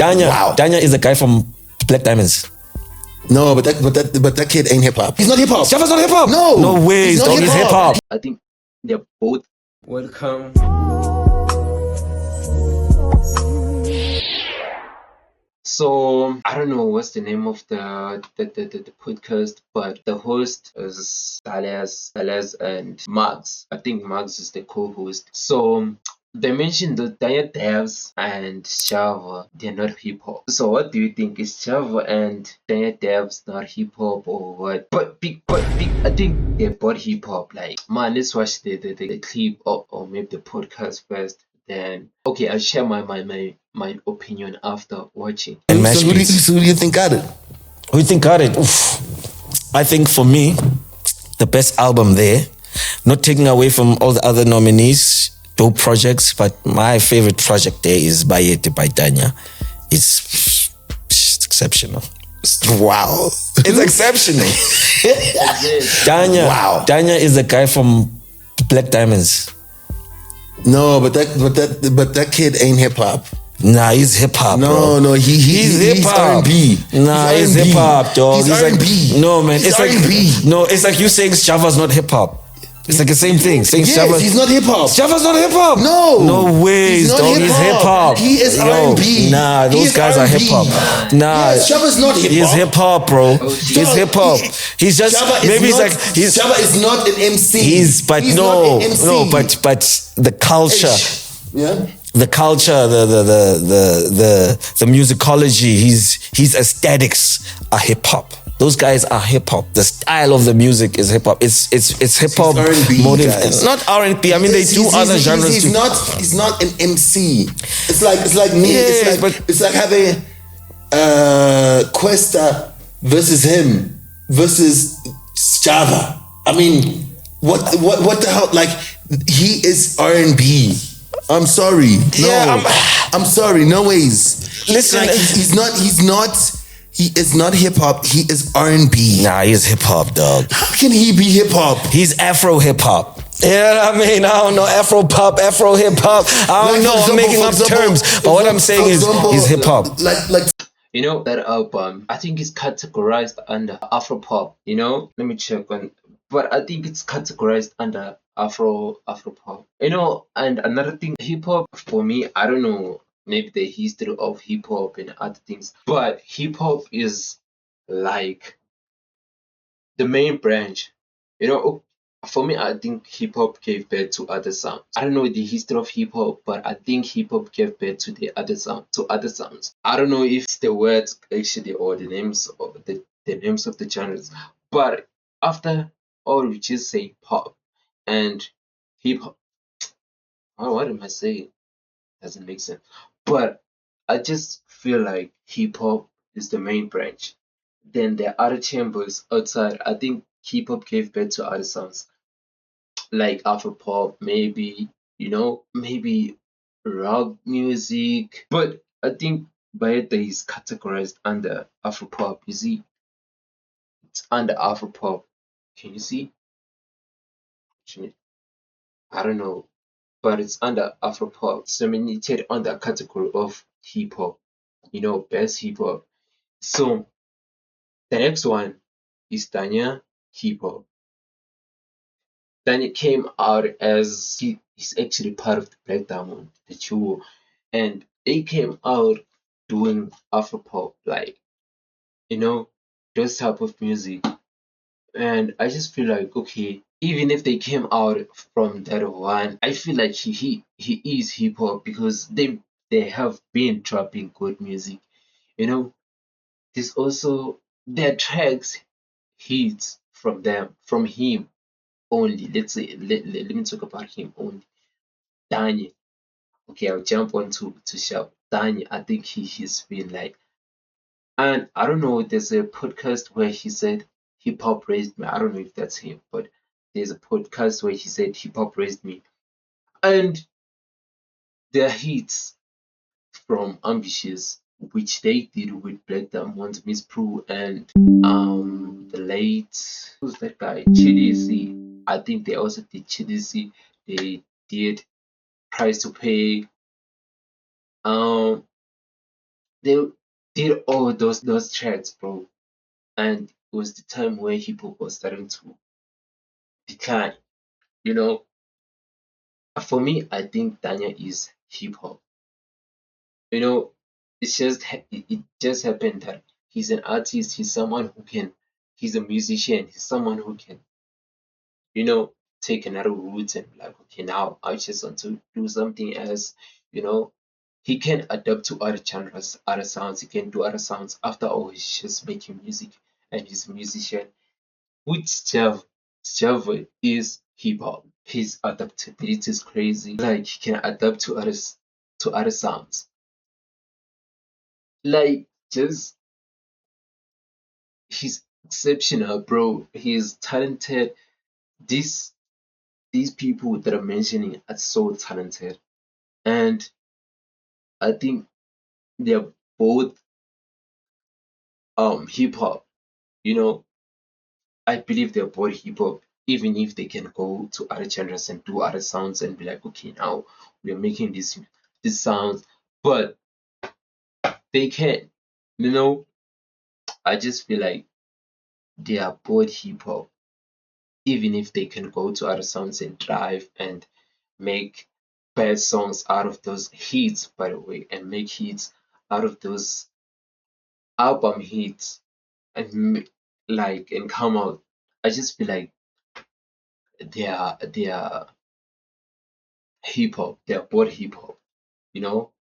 Danya. Wow. Danya is the guy from Black Diamonds. No, but that kid ain't hip hop. He's not hip hop. Sjava's not hip hop. No. No way. He's not He's hip hop. I think they're both welcome. So I don't know what's the name of the podcast, but the host is Salas and Max. I think Max is the co-host. So they mentioned the Danya Devs and Sjava, they're not hip hop. So what do you think? Is Sjava and Danya Devs not hip hop or what? But big, I think they're both hip hop. Like, man, let's watch the clip or maybe the podcast first. Then okay, I'll share my opinion after watching. And So who do you think got it? Who do you think got it? Oof. I think for me, the best album there, not taking away from all the other nominees, dope projects, but my favorite project there is Bayete by Danya. It's exceptional. Wow. It's exceptional. Danya. Wow. Danya is the guy from Black Diamonds. No, but that kid ain't hip hop. Nah, he's hip hop. No, he's hip hop. R&B. Nah, he's hip hop, dog. He's like, R&B. no, man, He's it's like R&B. no, it's like you saying Sjava's not hip hop. It's like the same thing. Saying Yes, Sjava's, he's not hip hop. Sjava's not hip hop. No way, he's not dog. He's hip hop. He is Yo, R&B. Nah, He those is guys are R&B. hip hop. Nah, Yes, Sjava's not hip hop. He's hip hop, bro. He's hip hop. He's just Sjava is not an MC. He's but He's no, not an MC. no, but the culture. Yeah. The culture, the musicology, his aesthetics are hip hop. Those guys are hip hop. The style of the music is hip hop. It's hip hop R&B, motive. guys. Not R&B. I mean, they do other genres too. He's not an MC. It's like me. Yes, it's like having Questa versus him versus Sjava. I mean, what the hell? Like, he is R&B. I'm sorry. Yeah, I'm sorry. No ways. Listen, like, he is not hip hop. He is R&B. Nah, he's hip hop, dog. How can he be hip hop? He's Afro hip hop. Yeah, I mean, I don't know, Afro pop, Afro hip hop. I don't know. I'm making up terms, but what I'm saying is, he's hip hop. Like. You know, that album, I think it's categorized under Afro pop. You know, let me check on. But I think it's categorized under Afro pop. You know, and another thing, hip hop for me, I don't know, maybe the history of hip hop and other things, but hip hop is like the main branch. You know, for me, I think hip hop gave birth to other sounds. I don't know the history of hip hop, but I think hip hop gave birth to the other sounds. I don't know if it's the words actually or the names of the names of the genres, but after all, we just say pop and hip hop. Oh, what am I saying? Doesn't make sense. But I just feel like hip hop is the main branch. Then there are other chambers outside. I think hip hop gave birth to other sounds like Afro pop, maybe, you know, maybe rock music. But I think Bayeta is categorized under Afro pop. You see, it's under Afro pop. Can you see? I don't know, but it's under Afro pop. It's nominated under category of hip hop. You know, best hip hop. So the next one is Danya hip hop. Danya came out as he's actually part of the Black Diamond, the duo, and they came out doing Afro pop, like, you know, those type of music. And I just feel like, okay, even if they came out from that one, I feel like he is hip hop because they have been dropping good music. You know, there's also their tracks hits from him only. Let's say let me talk about him only. Danya. Okay, I'll jump on to shout. Danya, I think he's been like, and I don't know, there's a podcast where he said hip hop raised me. I don't know if that's him, but there's a podcast where he said hip hop raised me. And there are hits from Ambitious, which they did with Black Diamond, Miss Prue, and the late, who's that guy? Chidisi. I think they also did Chidisi. They did Price to Pay. Um They did all those tracks, bro, and it was the time where hip hop was starting to decline. You know, for me, I think Danya is hip hop. You know, it just happened that he's an artist. He's someone who can. He's a musician. He's someone who can, you know, take another route and be like, okay, now I just want to do something else. You know, he can adapt to other genres, other sounds. He can do other sounds. After all, he's just making music and he's a musician. Which Sjava is hip hop. His adaptability is crazy. Like he can adapt to other sounds. Like just he's exceptional, bro. He's talented. These these people that I'm mentioning are so talented, and I think they're both hip hop. You know, I believe they're both hip hop. Even if they can go to other genres and do other sounds and be like, okay, now we're making this sounds, but they can. You know, I just feel like they are both hip hop. Even if they can go to other sounds and drive and make bad songs out of those hits, by the way, and make hits out of those album hits and like and come out. I just feel like they are hip hop. They are both hip hop. You know,